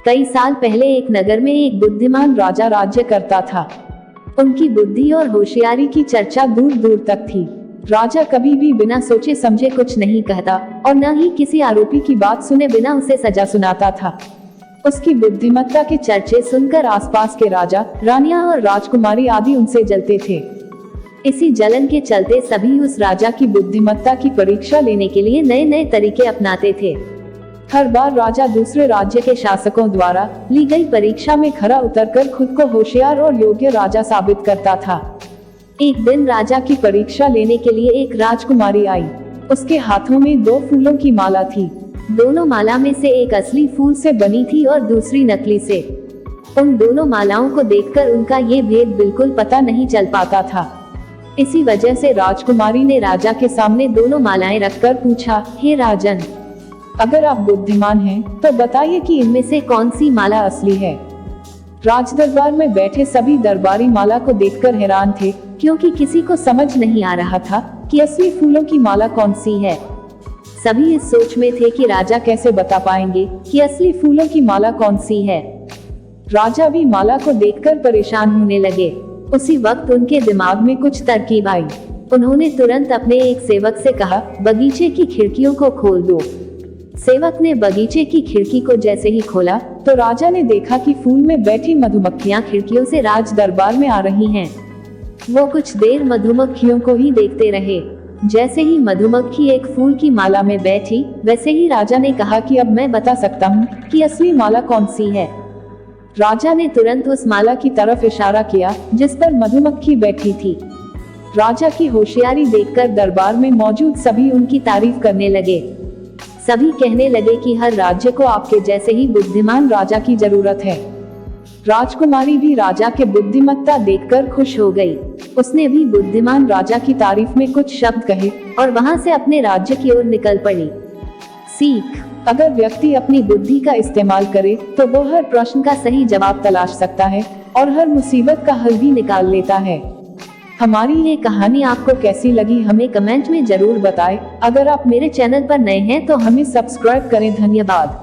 कई साल पहले एक नगर में एक बुद्धिमान राजा राज्य करता था। उनकी बुद्धि और होशियारी की चर्चा दूर दूर तक थी। राजा कभी भी बिना सोचे समझे कुछ नहीं कहता और न ही किसी आरोपी की बात सुने बिना उसे सजा सुनाता था। उसकी बुद्धिमत्ता के चर्चे सुनकर आसपास के राजा, रानियां और राजकुमारी आदि उनसे जलते थे। इसी जलन के चलते सभी उस राजा की बुद्धिमत्ता की परीक्षा लेने के लिए नए नए तरीके अपनाते थे। हर बार राजा दूसरे राज्य के शासकों द्वारा ली गई परीक्षा में खरा उतरकर खुद को होशियार और योग्य राजा साबित करता था। एक दिन राजा की परीक्षा लेने के लिए एक राजकुमारी आई। उसके हाथों में 2 फूलों की माला थी। दोनों माला में से एक असली फूल से बनी थी और दूसरी नकली से। उन दोनों मालाओं को देखकर उनका ये भेद बिल्कुल पता नहीं चल पाता था। इसी वजह से राजकुमारी ने राजा के सामने दोनों मालाएं रखकर पूछा, हे राजन, अगर आप बुद्धिमान हैं, तो बताइए कि इनमें से कौन सी माला असली है। राजदरबार में बैठे सभी दरबारी माला को देखकर हैरान थे, क्योंकि किसी को समझ नहीं आ रहा था कि असली फूलों की माला कौन सी है। सभी इस सोच में थे कि राजा कैसे बता पाएंगे कि असली फूलों की माला कौन सी है। राजा भी माला को देखकर परेशान होने लगे। उसी वक्त उनके दिमाग में कुछ तरकीब आई। उन्होंने तुरंत अपने एक सेवक से कहा, बगीचे की खिड़कियों को खोल दो। सेवक ने बगीचे की खिड़की को जैसे ही खोला तो राजा ने देखा कि फूल में बैठी मधुमक्खियां खिड़कियों से राज दरबार में आ रही हैं। वो कुछ देर मधुमक्खियों को ही देखते रहे। जैसे ही मधुमक्खी एक फूल की माला में बैठी, वैसे ही राजा ने कहा कि अब मैं बता सकता हूँ कि असली माला कौन सी है। राजा ने तुरंत उस माला की तरफ इशारा किया जिस पर मधुमक्खी बैठी थी। राजा की होशियारी देखकर दरबार में मौजूद सभी उनकी तारीफ करने लगे। सभी कहने लगे कि हर राज्य को आपके जैसे ही बुद्धिमान राजा की जरूरत है। राजकुमारी भी राजा के बुद्धिमत्ता देखकर खुश हो गई। उसने भी बुद्धिमान राजा की तारीफ में कुछ शब्द कहे और वहां से अपने राज्य की ओर निकल पड़ी। सीख: अगर व्यक्ति अपनी बुद्धि का इस्तेमाल करे तो वो हर प्रश्न का सही जवाब तलाश सकता है और हर मुसीबत का हल भी निकाल लेता है। हमारी ये कहानी आपको कैसी लगी हमें कमेंट में जरूर बताएं। अगर आप मेरे चैनल पर नए हैं तो हमें सब्सक्राइब करें। धन्यवाद।